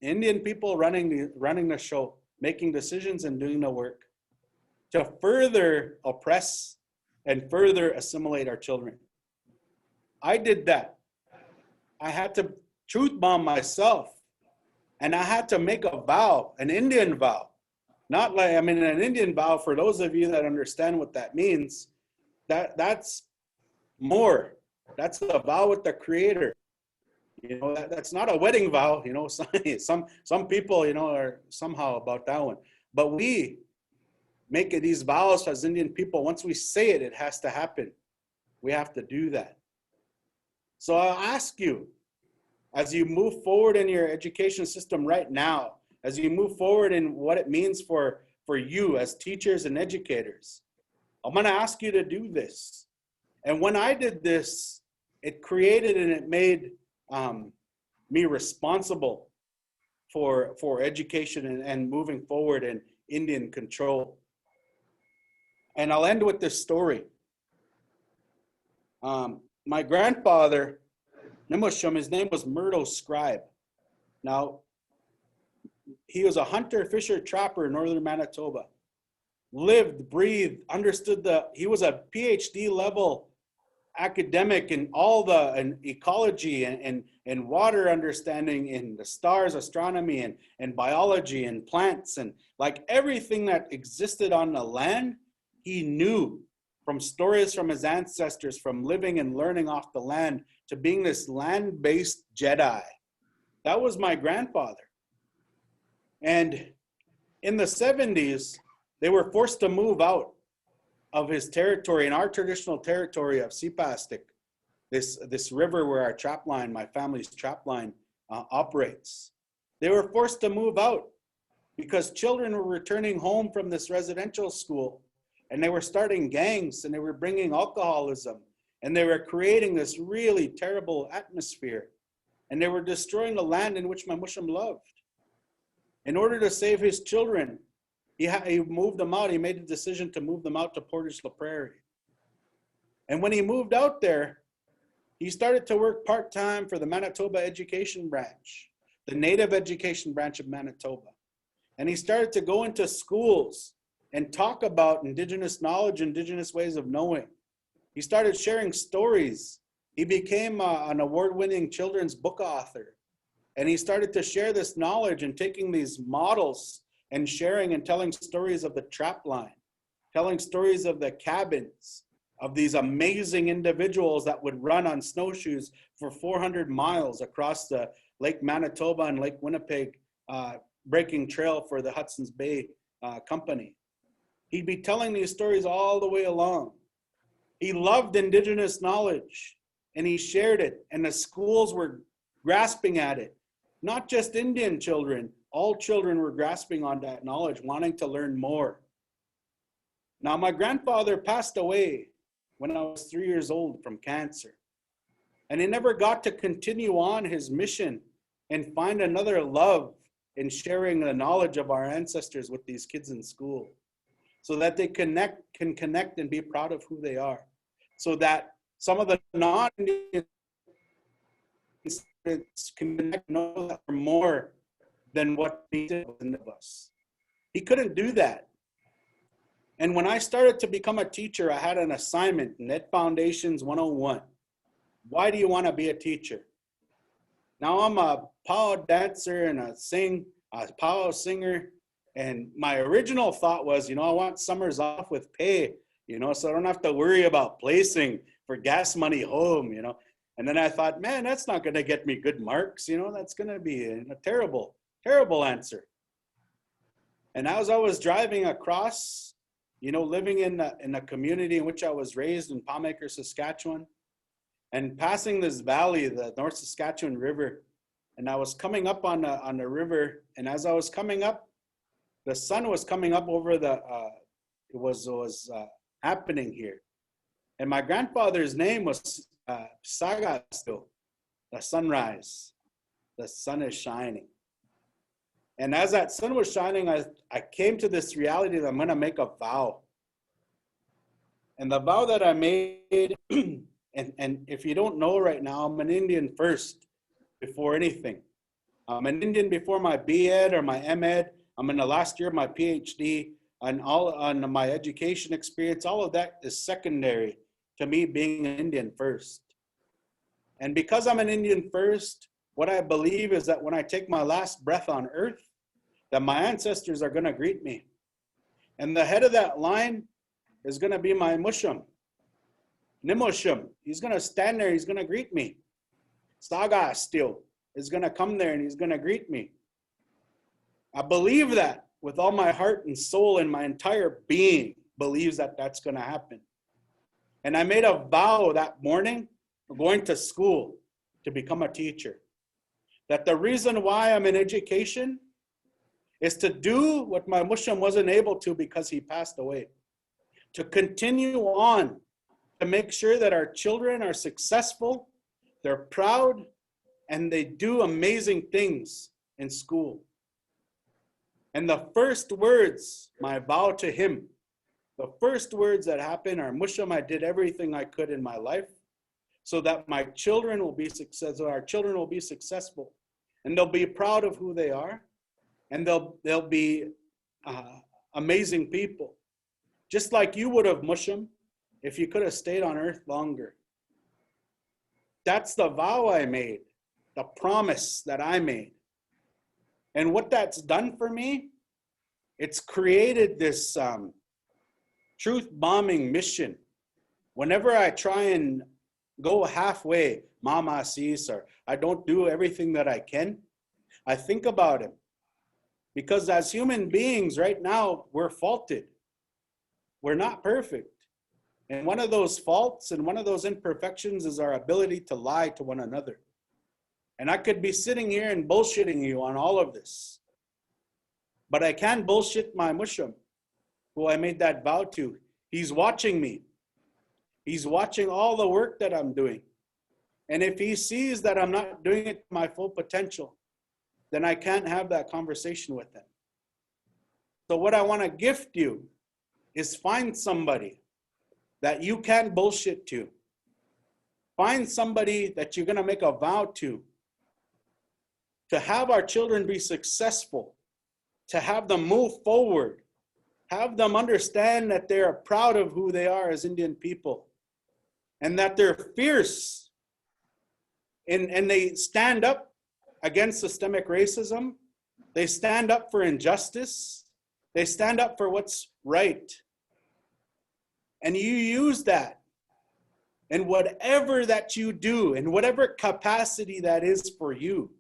Indian people running the show, making decisions and doing the work to further oppress and further assimilate our children. I did that. I had to truth bomb myself. And I had to make a vow, an Indian vow. Not like, an Indian vow, for those of you that understand what that means, that's more. That's a vow with the Creator. That's not a wedding vow, some people, are somehow about that one. But we make these vows as Indian people. Once we say it, it has to happen. We have to do that. So I'll ask you, as you move forward in your education system right now, as you move forward in what it means for you as teachers and educators, I'm going to ask you to do this. And when I did this, it created and it made me responsible for education and moving forward in Indian control. And I'll end with this story. My grandfather, Nimusham, his name was Murdo Scribe. Now, he was a hunter, fisher, trapper in northern Manitoba. Lived, breathed, understood he was a PhD level academic in ecology and water understanding, in the stars, astronomy and biology and plants, and like everything that existed on the land, he knew from stories from his ancestors, from living and learning off the land, to being this land-based Jedi. That was my grandfather. And in the 70s, they were forced to move out of his territory, in our traditional territory of Sipastik, this river where our trapline, my family's trapline, operates. They were forced to move out because children were returning home from this residential school, and they were starting gangs, and they were bringing alcoholism, and they were creating this really terrible atmosphere, and they were destroying the land in which my Musham loved. In order to save his children, he moved them out. He made a decision to move them out to Portage la Prairie. And when he moved out there, he started to work part-time for the Manitoba Education Branch, the Native Education Branch of Manitoba. And he started to go into schools and talk about Indigenous knowledge, Indigenous ways of knowing. He started sharing stories. He became an award-winning children's book author. And he started to share this knowledge and taking these models and sharing and telling stories of the trap line, telling stories of the cabins, of these amazing individuals that would run on snowshoes for 400 miles across the Lake Manitoba and Lake Winnipeg breaking trail for the Hudson's Bay Company. He'd be telling these stories all the way along. He loved Indigenous knowledge and he shared it, and the schools were grasping at it. Not just Indian children, all children were grasping on that knowledge, wanting to learn more. Now, my grandfather passed away when I was 3 years old from cancer. And he never got to continue on his mission and find another love in sharing the knowledge of our ancestors with these kids in school, so that they can connect and be proud of who they are. So that some of the non-Indians can connect, know that we're more than what he did within of us. He couldn't do that. And when I started to become a teacher, I had an assignment, Net Foundations 101. Why do you want to be a teacher? Now I'm a powwow dancer and a powwow singer. And my original thought was, I want summers off with pay, so I don't have to worry about placing for gas money home, And then I thought, man, that's not going to get me good marks. That's going to be a terrible, terrible answer. And as I was driving across, living in the community in which I was raised in Palmaker, Saskatchewan, and passing this valley, the North Saskatchewan River, and I was coming up on the river, and as I was coming up, the sun was coming up over it was happening here. And my grandfather's name was Saga still, the sunrise. The sun is shining. And as that sun was shining, I came to this reality that I'm going to make a vow. And the vow that I made, and if you don't know right now, I'm an Indian first before anything. I'm an Indian before my B.Ed or my M.Ed. I'm in the last year of my PhD, and all on my education experience. All of that is secondary to me being an Indian first. And because I'm an Indian first, what I believe is that when I take my last breath on earth, that my ancestors are going to greet me. And the head of that line is going to be my mushum, Nimushum. He's going to stand there, he's going to greet me. Saga still is going to come there and he's going to greet me. I believe that with all my heart and soul, and my entire being believes that that's going to happen. And I made a vow that morning of going to school to become a teacher. That the reason why I'm in education is to do what my mushum wasn't able to because he passed away. To continue on, to make sure that our children are successful, they're proud, and they do amazing things in school. And the first words, my vow to him, the first words that happen are, Mushum, I did everything I could in my life so that my children will be successful, our children will be successful, and they'll be proud of who they are, and they'll be amazing people. Just like you would have, Mushum, if you could have stayed on earth longer. That's the vow I made, the promise that I made. And what that's done for me, it's created this truth bombing mission. Whenever I try and go halfway, mama sees, or I don't do everything that I can, I think about him. Because as human beings right now, we're faulted. We're not perfect. And one of those faults and one of those imperfections is our ability to lie to one another. And I could be sitting here and bullshitting you on all of this. But I can't bullshit my mushum, who I made that vow to. He's watching me. He's watching all the work that I'm doing. And if he sees that I'm not doing it to my full potential, then I can't have that conversation with them. So what I want to gift you is find somebody that you can't bullshit to. Find somebody that you're going to make a vow to have our children be successful, to have them move forward, have them understand that they are proud of who they are as Indian people, and that they're fierce, and they stand up against systemic racism. They stand up for injustice. They stand up for what's right. And you use that in whatever that you do, in whatever capacity that is for you.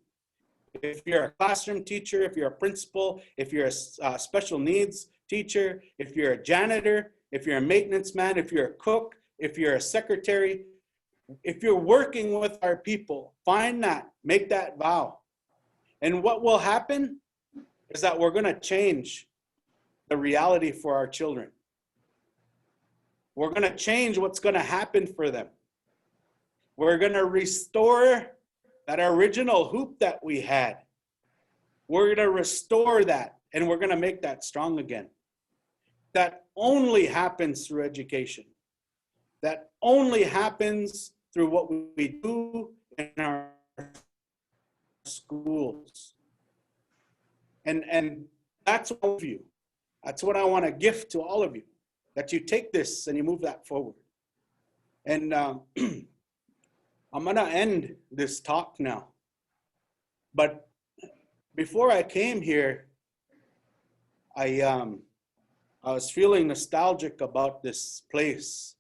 If you're a classroom teacher, if you're a principal, if you're a special needs teacher, if you're a janitor, if you're a maintenance man, if you're a cook, if you're a secretary, if you're working with our people, find that, make that vow. And what will happen is that we're going to change the reality for our children. We're going to change what's going to happen for them. We're going to restore that original hoop that we had. We're going to restore that, and we're going to make that strong again. That only happens through education. That only happens through what we do in our schools. And that's all of you. That's what I want to gift to all of you, that you take this and you move that forward. And I'm going to end this talk now. But before I came here, I was feeling nostalgic about this place.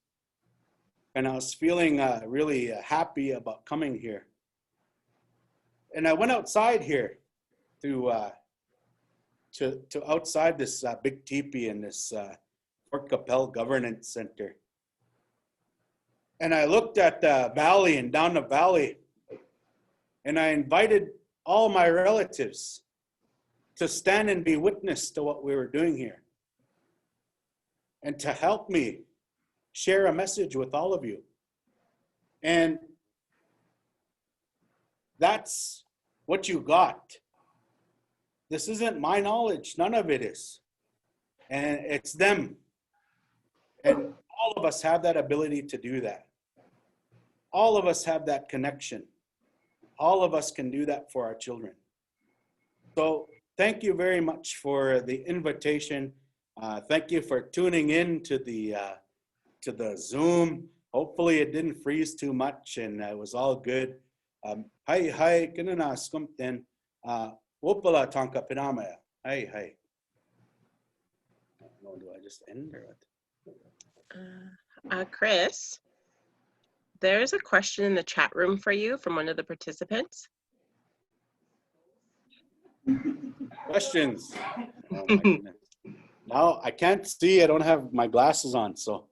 And I was feeling really happy about coming here. And I went outside here to outside this big teepee in this Qu'Appelle Governance Center. And I looked at the valley and down the valley, and I invited all my relatives to stand and be witness to what we were doing here, and to help me share a message with all of you. And that's what you got. This isn't my knowledge. None of it is. And it's them. And all of us have that ability to do that. All of us have that connection. All of us can do that for our children. So thank you very much for the invitation. Thank you for tuning in to the Zoom. Hopefully it didn't freeze too much and it was all good. Hi, kinana skumten. Wopala tanka pinamaya. Hi. Do I just end or what? Chris, there's a question in the chat room for you from one of the participants. Questions? Oh my goodness. Now I can't see. I don't have my glasses on, so.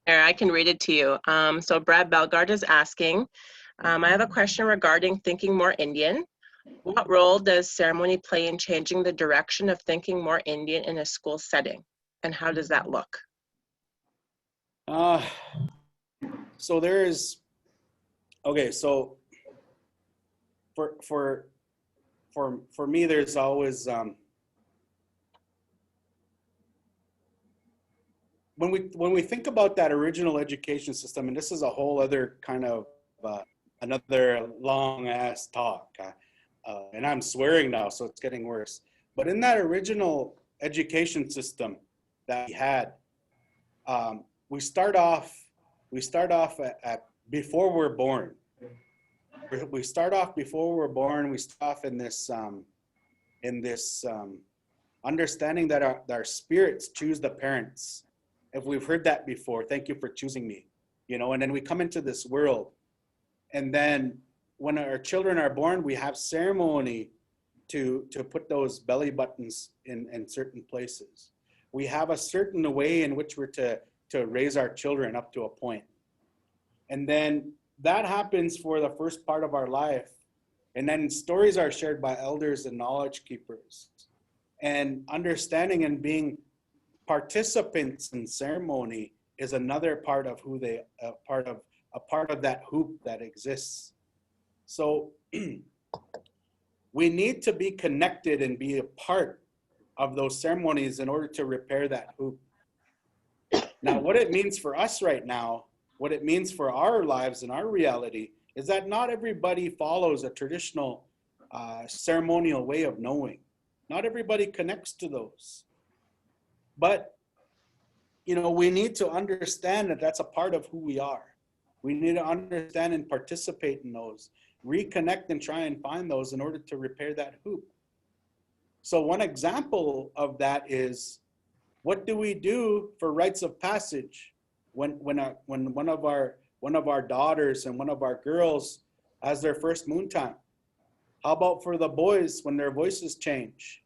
Here, I can read it to you. So Brad Belgard is asking, I have a question regarding thinking more Indian. What role does ceremony play in changing the direction of thinking more Indian in a school setting? And how does that look? So there is, okay, so for me, there's always, when we think about that original education system, and this is a whole other kind of, another long ass talk, and I'm swearing now, so it's getting worse. But in that original education system that we had, we start off at before we're born. We start off before we're born. We start off in this understanding that our spirits choose the parents. If we've heard that before, thank you for choosing me, you know. And then we come into this world, and then when our children are born, we have ceremony to put those belly buttons in certain places. We have a certain way in which we're to raise our children up to a point. And then that happens for the first part of our life. And then stories are shared by elders and knowledge keepers. And understanding and being participants in ceremony is another part of who they, a part of that hoop that exists. So we need to be connected and be a part of those ceremonies in order to repair that hoop. Now, what it means for us right now, what it means for our lives and our reality is that not everybody follows a traditional ceremonial way of knowing. Not everybody connects to those. But, you know, we need to understand that that's a part of who we are. We need to understand and participate in those, reconnect and try and find those in order to repair that hoop. So one example of that is, what do we do for rites of passage when one of our daughters and one of our girls has their first moon time? How about for the boys when their voices change?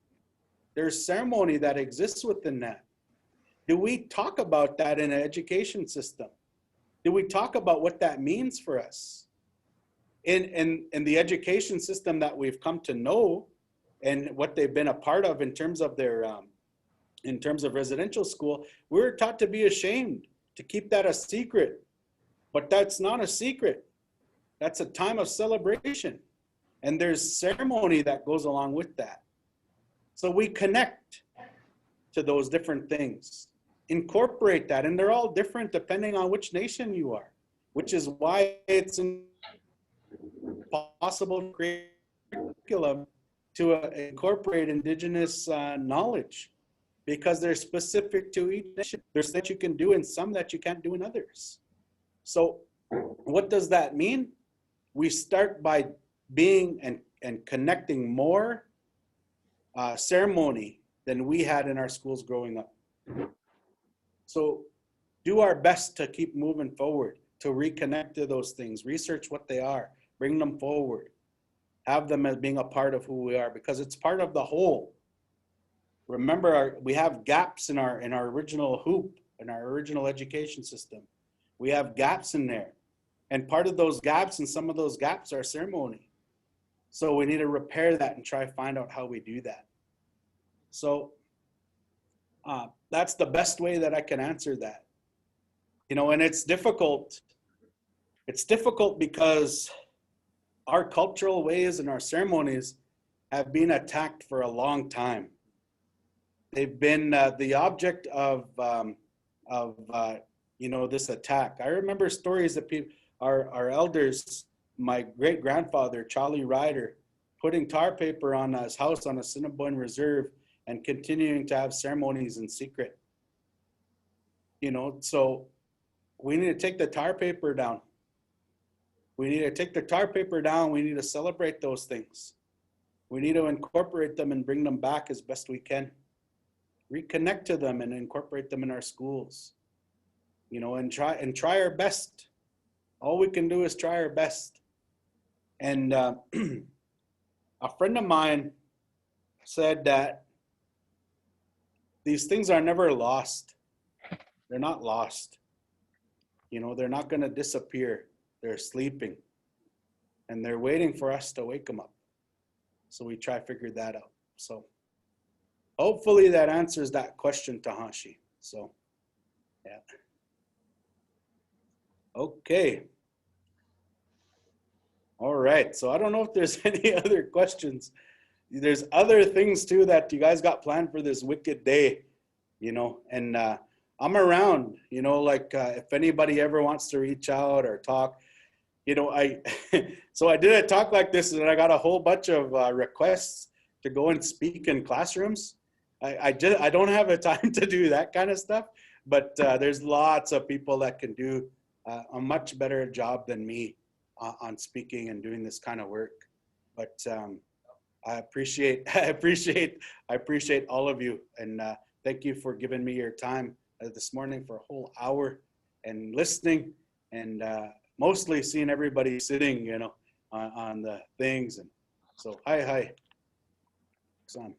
There's ceremony that exists within that. Do we talk about that in an education system? Do we talk about what that means for us? In the education system that we've come to know and what they've been a part of in terms of their in terms of residential school, we're taught to be ashamed, to keep that a secret. But that's not a secret. That's a time of celebration. And there's ceremony that goes along with that. So we connect to those different things, incorporate that, and they're all different depending on which nation you are, which is why it's impossible to create a curriculum to incorporate indigenous knowledge, because they're specific to each nation. There's things you can do and some that you can't do in others. So what does that mean? We start by being and connecting more ceremony than we had in our schools growing up. So do our best to keep moving forward, to reconnect to those things, research what they are, bring them forward, have them as being a part of who we are, because it's part of the whole. Remember, we have gaps in our original hoop, in our original education system. We have gaps in there. And part of those gaps, and some of those gaps, are ceremony. So we need to repair that and try to find out how we do that. So that's the best way that I can answer that. You know, and it's difficult. It's difficult because our cultural ways and our ceremonies have been attacked for a long time. They've been the object of you know, this attack. I remember stories that our elders, my great grandfather Charlie Ryder, putting tar paper on his house on Assiniboine Reserve and continuing to have ceremonies in secret. You know, so we need to take the tar paper down. We need to take the tar paper down. We need to celebrate those things. We need to incorporate them and bring them back as best we can. Reconnect to them and incorporate them in our schools. You know, and try our best. All we can do is try our best. And a friend of mine said that these things are never lost. They're not lost. You know, they're not going to disappear. They're sleeping. And they're waiting for us to wake them up. So we try to figure that out. So hopefully that answers that question, Tahashi. So, yeah. Okay. All right. So I don't know if there's any other questions. There's other things too that you guys got planned for this wicked day, you know, and I'm around, you know, like if anybody ever wants to reach out or talk, you know, so I did a talk like this and I got a whole bunch of requests to go and speak in classrooms. I don't have the time to do that kind of stuff, but there's lots of people that can do a much better job than me on speaking and doing this kind of work. But I appreciate all of you, and thank you for giving me your time this morning for a whole hour and listening, and mostly seeing everybody sitting, you know, on the things. And so hi. Son.